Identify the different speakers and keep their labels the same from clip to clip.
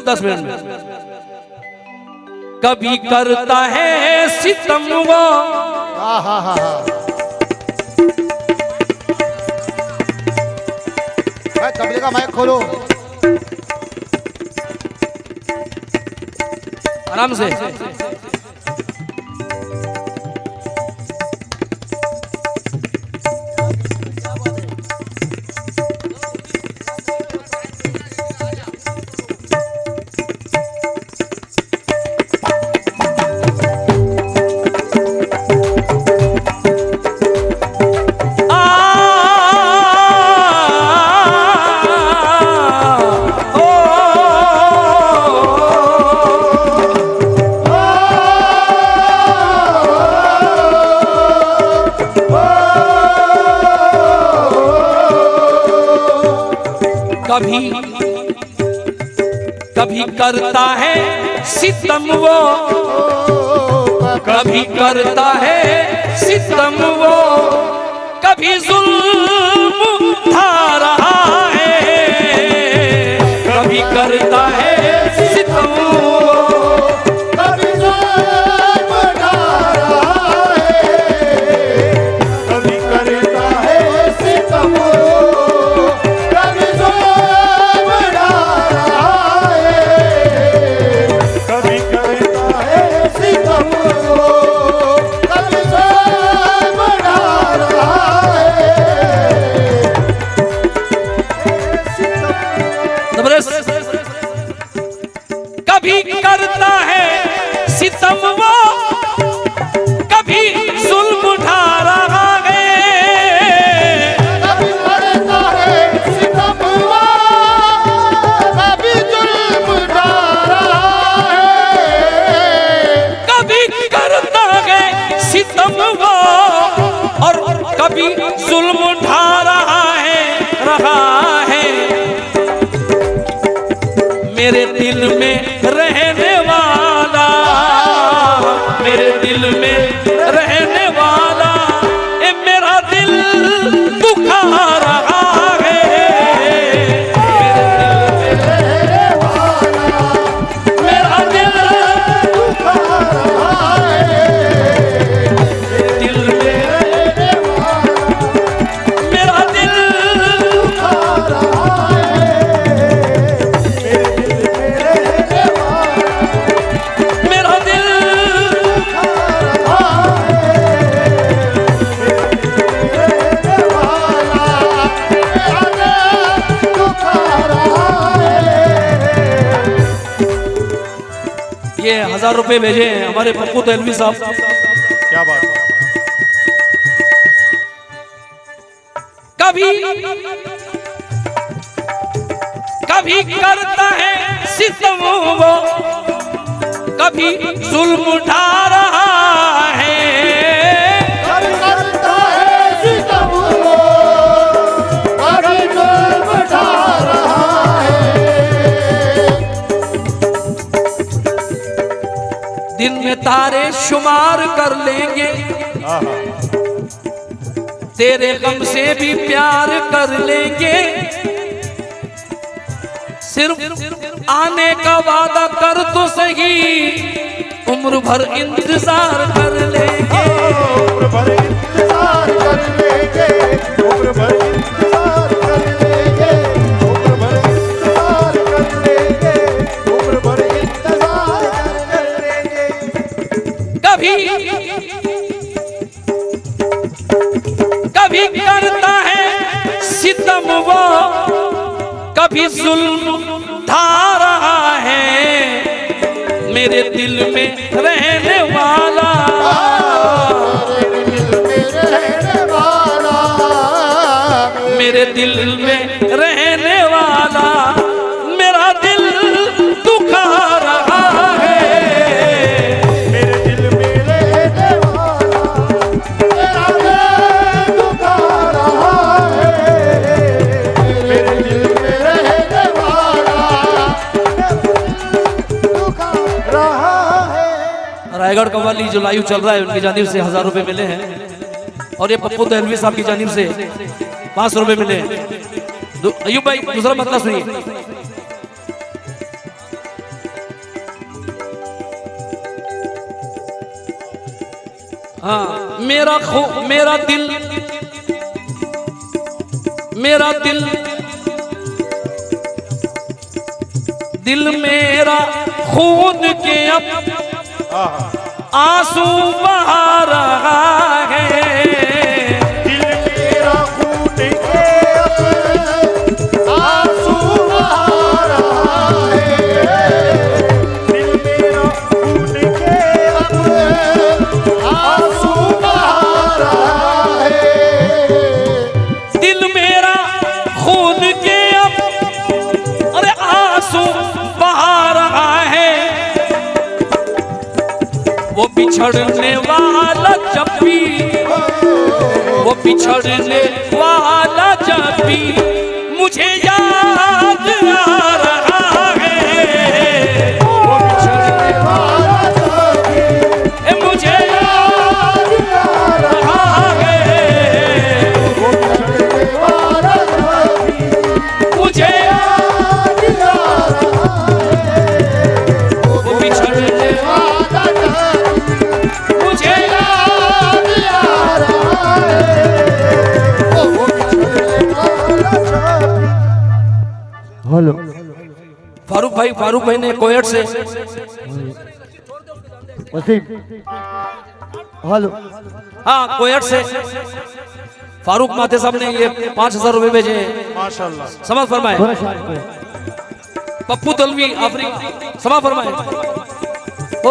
Speaker 1: 10 minute में। कभी करता है सितम वो,
Speaker 2: तबले का माइक खोलो
Speaker 1: आराम से। कभी कभी करता है सितम वो, कभी करता है सितम वो, कभी जुल्म ढा रहा है। कभी करता है सितम वो,
Speaker 2: कभी जुल्म ढा रहा है, कभी करता है सितम वो, कभी जुल्म ढा रहा है, कभी करता है सितम वो, कभी जुल्म ढा रहा है।
Speaker 1: कभी करता है सितम वो, कभी जुल्म ढा रहा है।
Speaker 2: कभी करता है सितम वो, कभी जुल्म ढा रहा है,
Speaker 1: कभी करता है सितम वो और कभी जुल्म ढा रहा है। मेरे दिल में रहने वाला, मेरे दिल में रहने वाला, ए मेरा दिल दुखा रहा है। मेरा दिल
Speaker 2: दुखा रहा है,
Speaker 1: दिल में मेरा दिल
Speaker 2: दुखा रहा है,
Speaker 1: मेरा दिल ये 1000 रुपए भेजे हैं हमारे पप्पू तेलवी साहब।
Speaker 2: क्या बात है।
Speaker 1: कभी कभी करता है सितम वो, कभी जुल्म ढा रहा है।
Speaker 2: कभी करता है सितम वो, कभी जुल्म ढा रहा है।
Speaker 1: दिन में तारे शुमार कर लेंगे, तेरे गम से भी प्यार कर लेंगे। सिर्फ आने का वादा कर तो सही, उम्र भर इंतजार कर लेंगे।
Speaker 2: उम्र भर इंतजार कर लेंगे, उम्र भर इंतजार कर लेंगे, उम्र भर इंतजार कर लेंगे, उम्र भर इंतजार कर लेंगे।
Speaker 1: कभी कभी करता है सितम वो, कभी जुल्म ढा रहा है। मेरे दिल में रहने वाला,
Speaker 2: मेरे दिल में रहने वाला,
Speaker 1: मेरे दिल में रहने वाला, मेरा दिल दुखा रहा है।
Speaker 2: मेरे दिल में रहने वाला, मेरा दिल दुखा रहा है। मेरे दिल में रहने वाला, दुखा रहा है।
Speaker 1: रायगढ़ कव्वाली जो लाइव चल रहा है उनकी जानिब से 1000 रुपए मिले हैं, और ये पप्पू तेलवी साहब की जानिब से 500 रुपए मिले हैं। अयूब भाई दूसरा मतलब सुनिए। हाँ, मेरा दिल मेरा खून के अब आंसू बहा रहा है।
Speaker 2: दिल मेरा खून के अब आंसू बहा रहा है। दिल मेरा खून के अब आंसू बहा रहा है।
Speaker 1: दिल मेरा खून के अब अरे आंसू बहा रहा है। वो बिछड़ने वाला जब भी, वो बिछड़ने वाला जब भी मुझे याद आ रहा है।
Speaker 2: वो बिछड़ने वाला जब भी
Speaker 1: मुझे याद आ रहा है।
Speaker 2: वो बिछड़ने वाला जब भी
Speaker 1: मुझे याद आ रहा है। वो बिछड़ने
Speaker 2: वाला जब
Speaker 1: मुझे
Speaker 2: याद आ रहा है। वो बिछड़ने वाला जब हेलो
Speaker 1: फारूक भाई ने कोयट से
Speaker 2: वसीम हेलो
Speaker 1: हाँ कोयट से फारूक माथे साहब ने ये 5,000 रुपए भेजे।
Speaker 2: माशाल्लाह
Speaker 1: समझ फरमाए।
Speaker 2: थोड़ा शांत हो।
Speaker 1: पप्पू तलवी आफरी समझ फरमाए। ओ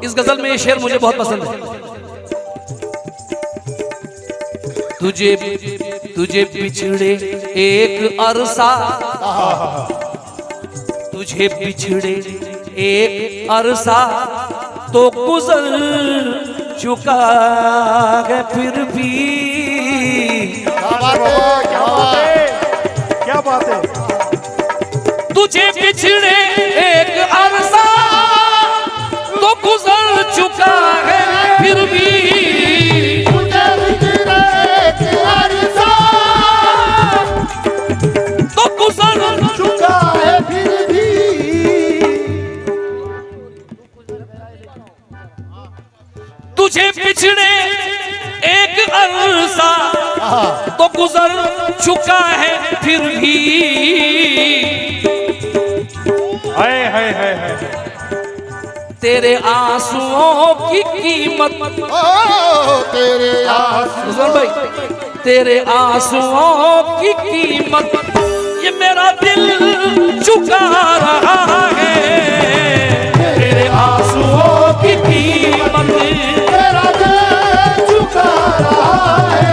Speaker 1: इस गजल में ये शेर मुझे बहुत पसंद है। तुझे बिछड़े एक अरसा, तुझे बिछड़े एक अरसा तो गुजर चुका है फिर भी।
Speaker 2: क्या बात है, क्या बात है, क्या बात है।
Speaker 1: तुझे बिछड़े एक अरसा तो गुजर चुका है फिर भी।
Speaker 2: तुझे बिछड़े एक अरसा
Speaker 1: तो गुजर
Speaker 2: चुका है फिर भी।
Speaker 1: तुझे बिछड़े एक अरसा तो गुजर चुका है फिर भी।
Speaker 2: हाय हाय हाय हाय।
Speaker 1: तेरे आंसुओं की कीमत
Speaker 2: ओ तेरे
Speaker 1: उस्मान भाई, तेरे आंसुओं की कीमत ये मेरा दिल चुका रहा है। तेरे आंसुओं की कीमत
Speaker 2: तेरा दिल चुका रहा है।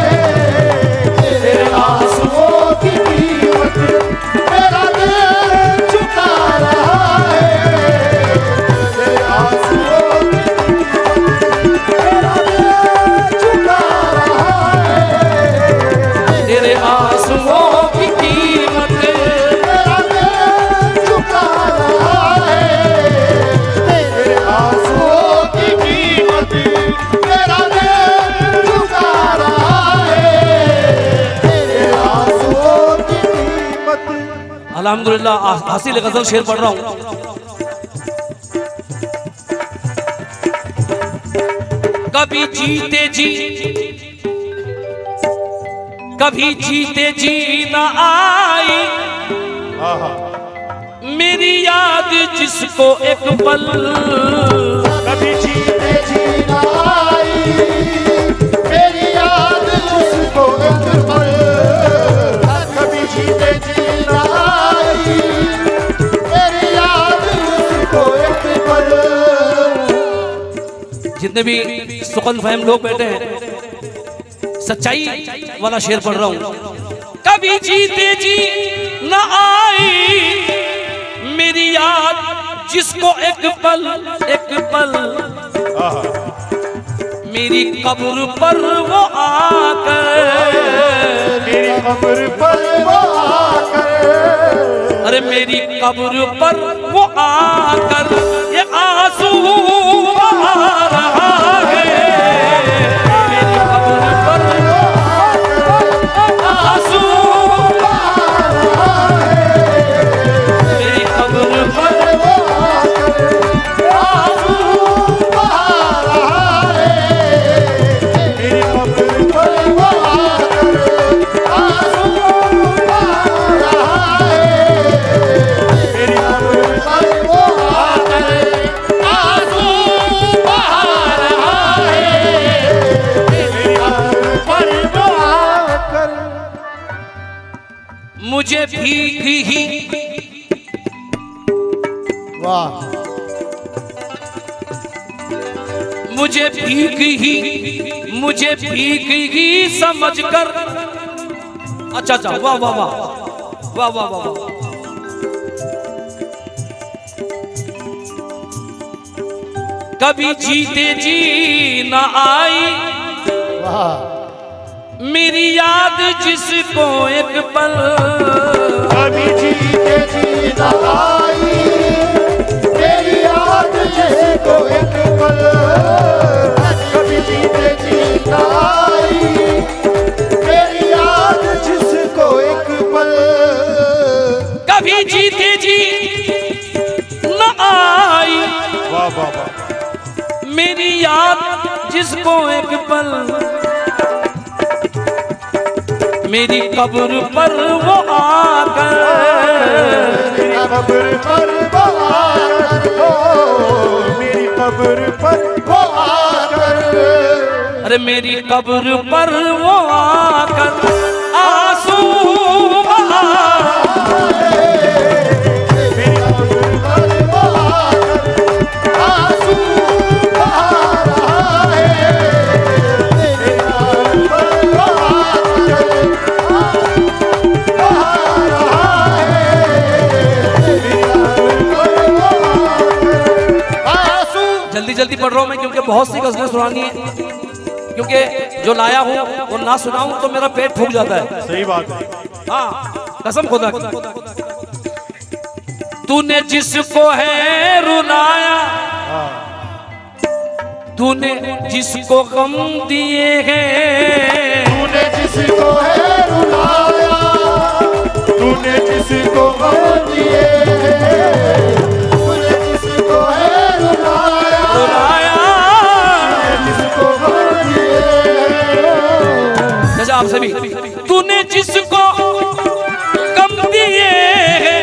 Speaker 2: तेरे आंसुओं की कीमत तेरा दिल चुका रहा है। तेरे आंसुओं की कीमत तेरा दिल चुका रहा है।
Speaker 1: तेरे आंसुओं की कीमत
Speaker 2: तेरा दिल चुका रहा है। तेरे आंसुओं की कीमत तेरा दिल चुका रहा है। तेरे आंसुओं की कीमत।
Speaker 1: अल्हम्दुलिल्लाह हासिल गजल शेर पढ़ रहा हूँ। कभी जीते जी न आई मेरी याद जिसको एक पल।
Speaker 2: कभी जीते जी न आई मेरी याद जिसको एक पल। कभी जीते जी न आई मेरी याद जिसको एक पल।
Speaker 1: जितने भी सुकन फहम लोग बैठे हैं सच्चाई वाला शेर पढ़ रहा हूं। कभी जीते जी न आई मेरी याद जिसको एक पल मेरी कब्र पर वो आकर,
Speaker 2: मेरी कब्र पर वो आकर,
Speaker 1: अरे मेरी कब्र पर वो आकर ये आंसू बहा रहा है।
Speaker 2: वाह
Speaker 1: मुझे भीख ही समझकर। अच्छा अच्छा, वाह वाह वाह वाह वाह वाह वाह। कभी जीते जी न आई
Speaker 2: वाह
Speaker 1: मेरी याद जिसको एक पल।
Speaker 2: कभी जीते जी न आई मेरी याद जिसको एक पल। कभी जीते जी न आई मेरी याद जिसको एक पल।
Speaker 1: कभी जीते जी न आई
Speaker 2: वाह वाह वाह
Speaker 1: मेरी याद जिसको एक पल। मेरी कब्र पर वो आकर,
Speaker 2: मेरी कब्र पर वो आकर, ओ मेरी कब्र पर वो आकर।
Speaker 1: अरे मेरी कब्र पर वो आकर आंसू बहाए।
Speaker 2: मेरी कब्र पर वो आकर आंसू बहा रहा है। मेरी कब्र पर वो आकर बहा रहा है। मेरी कब्र पर वो आकर आंसू।
Speaker 1: जल्दी जल्दी पढ़ रहा हूं मैं क्योंकि बहुत सी गजलें सुनानी है। क्योंकि जो लाया हूं वो ना सुनाऊं तो मेरा पेट फूक जाता है।
Speaker 2: सही बात है।
Speaker 1: हाँ कसम खुदा की। तूने जिसको है रुलाया, तूने जिसको गम दिए हैं।
Speaker 2: तूने जिसको है रुलाया, तूने जिसको गम दिए हैं। तूने जिसको है रुलाया,
Speaker 1: रुलाया
Speaker 2: जिसको गम दिए हैं।
Speaker 1: जैसे आप सभी, तूने जिसको गम दिए हैं,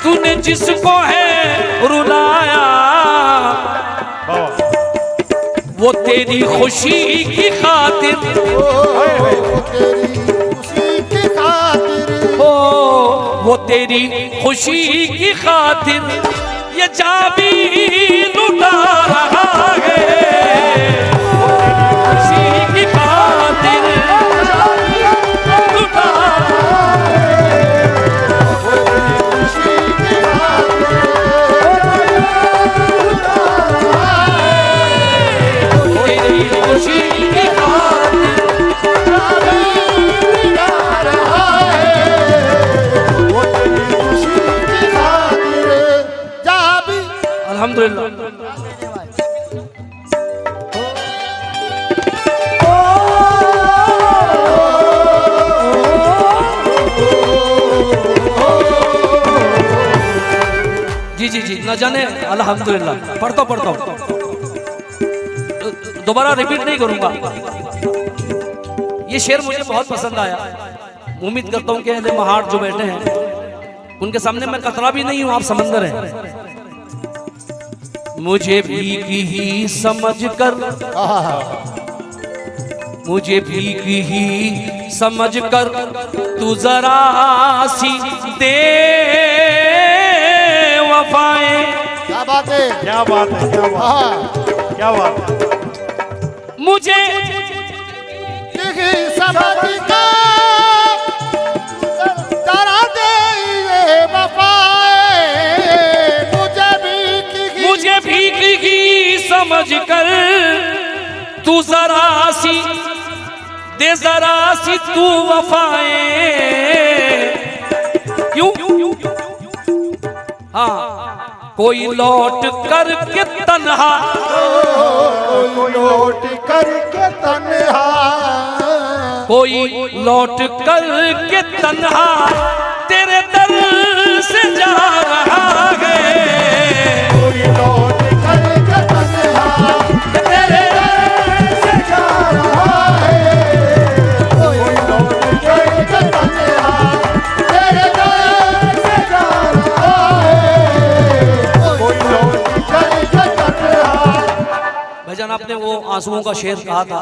Speaker 1: तूने जिसको है रुलाया, वो तेरी खुशी की खातिर,
Speaker 2: तेरी खुशी की खातिर,
Speaker 1: हो वो तेरी खुशी की खातिर ये जाबी लुटा रहा है। खुशी की खातिर लुटा
Speaker 2: खुशी की खातिर
Speaker 1: तेरी खुशी की खातिर।
Speaker 2: गा रहा है। वो तेरी खुशी की खातिर जाबी।
Speaker 1: अल्हम्दुलिल्लाह। जी जी जी न जाने अल्हम्दुलिल्लाह। पढ़ता हूँ, दोबारा रिपीट नहीं करूंगा। ये शेर मुझे बहुत पसंद आया। उम्मीद करता हूँ कि अहले महार जो बैठे हैं उनके सामने मैं कतरा भी नहीं हूं, आप समंदर हैं। मुझे भीग ही समझ कर, मुझे भीग ही समझ कर तू जरा सी दे वफाएं।
Speaker 2: क्या बात है, क्या बात है, क्या बात है, क्या बात है।
Speaker 1: मुझे
Speaker 2: समझ कर जरा दे ये वफाएं।
Speaker 1: मुझे भीग ही समझ कर तू जरा सी दे, जरा सी तू वफाएं। क्यों? हाँ कोई लौट करके तन्हा,
Speaker 2: कोई लौट करके तन्हा,
Speaker 1: कोई लौट करके तन्हा तेरे दर से जा रहा है।
Speaker 2: कोई लौट करके तन्हा तेरे दर से जा रहा है। कोई लौट करके तन्हा तेरे दर से जा रहा है। कोई लौट करके तन्हा।
Speaker 1: भाईजान आपने वो आंसुओं का शेर कहा था,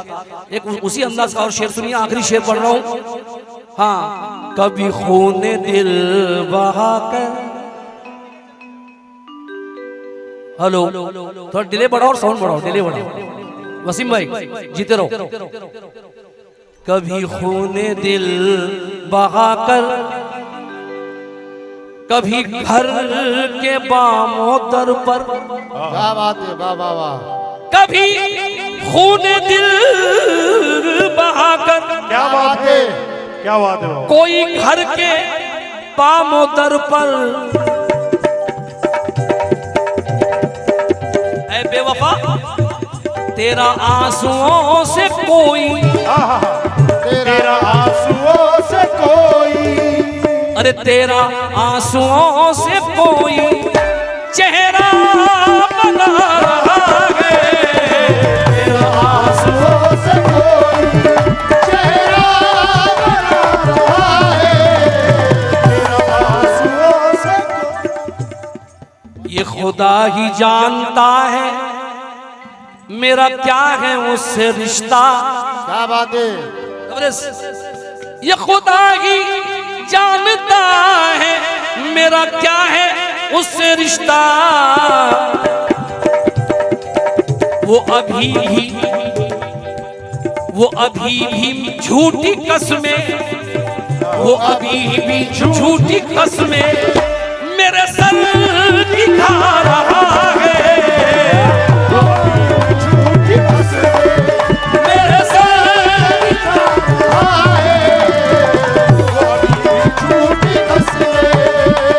Speaker 1: एक उसी अंदाज का और शेर सुनिए। आखिरी शेर पढ़ रहा हूं। हाँ कभी खूने दिल बहा कर हेलो, थोड़ा डिले बढ़ाओ और साउंड बढ़ाओ, डिले बढ़ाओ। वसीम भाई जीते रहो। कभी खूने दिल बहाकर, कभी घर के बामों दर पर,
Speaker 2: क्या बात है, वाह वाह वाह,
Speaker 1: कभी खूने दिल बहाकर,
Speaker 2: क्या बात है, क्या बात है बाबा।
Speaker 1: कोई घर के बामों दर पर, ऐ बेवफा तेरा आंसुओं से कोई,
Speaker 2: तेरा आंसुओं से कोई,
Speaker 1: अरे तेरा आंसुओं से कोई चेहरा बना रहा है,
Speaker 2: तेरा आंसुओं से कोई चेहरा बना रहा है, तेरा आंसुओं से
Speaker 1: ये खुदा ही जानता है मेरा क्या है उससे रिश्ता।
Speaker 2: क्या बात है,
Speaker 1: ये खुदा ही जानता है मेरा क्या है उससे रिश्ता। वो अभी भी झूठी कसमें, वो अभी भी झूठी कसमें मेरे सर दिखा रहा है,
Speaker 2: झूठी कसमें
Speaker 1: मेरे सर
Speaker 2: दिखा रहा है, वो अभी झूठी कसमें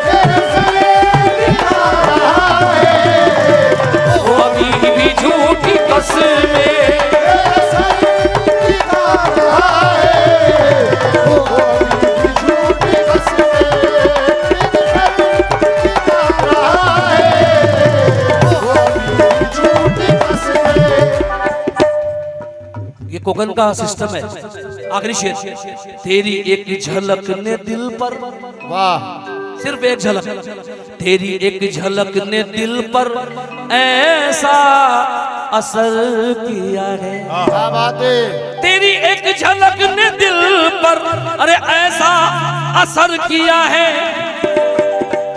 Speaker 2: मेरे सर दिखा रहा है,
Speaker 1: वो अभी भी झूठी कसमें
Speaker 2: मेरे सर दिखा रहा है, वो अभी झूठी कसमें मेरे सर दिखा रहा है, वो अभी झूठी कसमें।
Speaker 1: ये कोकन का सिस्टम है। आखिरी शेर, तेरी एक झलक ने दिल पर,
Speaker 2: वाह,
Speaker 1: सिर्फ एक झलक, तेरी एक झलक ने दिल पर ऐसा असर किया है,
Speaker 2: क्या बात है,
Speaker 1: तेरी एक झलक ने दिल पर अरे ऐसा असर किया है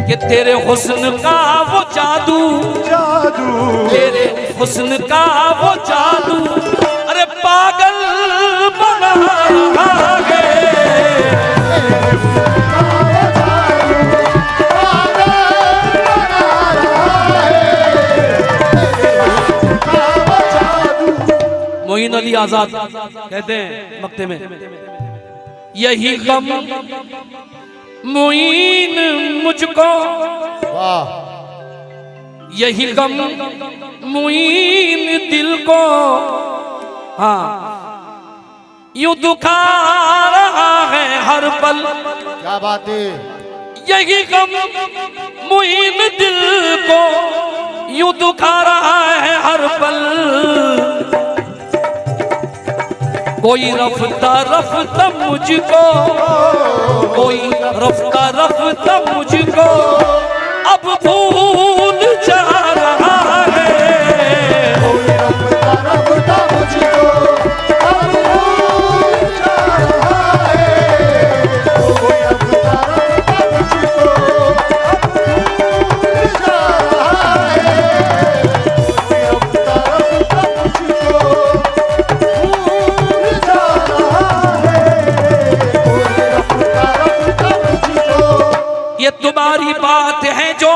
Speaker 1: कि तेरे हुस्न का वो जादू,
Speaker 2: जादू,
Speaker 1: तेरे हुस्न का वो जादू अरे पागल बना रहा है, मोइन अली आजाद कहते हैं मक्ते में, यही गम मोइन मुझको,
Speaker 2: वाह,
Speaker 1: यही गम मोइन दिल को हाँ यूं दुखा रहा है हर पल,
Speaker 2: क्या बात है,
Speaker 1: यही गम मोइन दिल को यूं दुखा रहा है हर पल। कोई रफ्ता रफ्ता मुझको, कोई रफ्ता रफ्ता मुझको अब भूल जा रहा है,
Speaker 2: कोई रफ्ता रफ्ता मुझको अब भूल जा रहा है, कोई रफ्ता रफ्ता मुझको अब भूल जा रहा है, कोई रफ्ता रफ्ता मुझको भूल जा रहा है, कोई रफ्ता रफ्ता मुझको।
Speaker 1: ये तुम्हारी बात है जो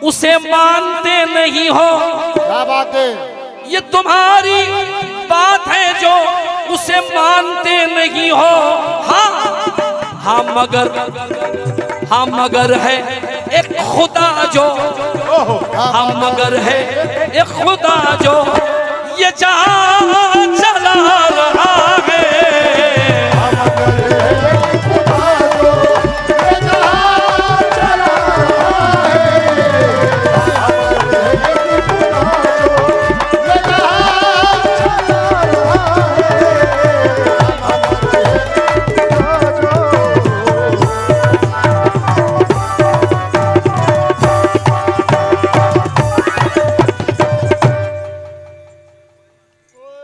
Speaker 1: उसे मानते नहीं हो,
Speaker 2: क्या बात है,
Speaker 1: ये तुम्हारी बात है जो उसे मानते नहीं हो। हाँ हाँ मगर है एक खुदा जो, हाँ मगर है एक खुदा जो ये जहां चला रहा है,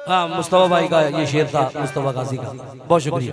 Speaker 1: हाँ मुस्तफा भाई का ये शेर था, मुस्तफा गाजी का। बहुत शुक्रिया।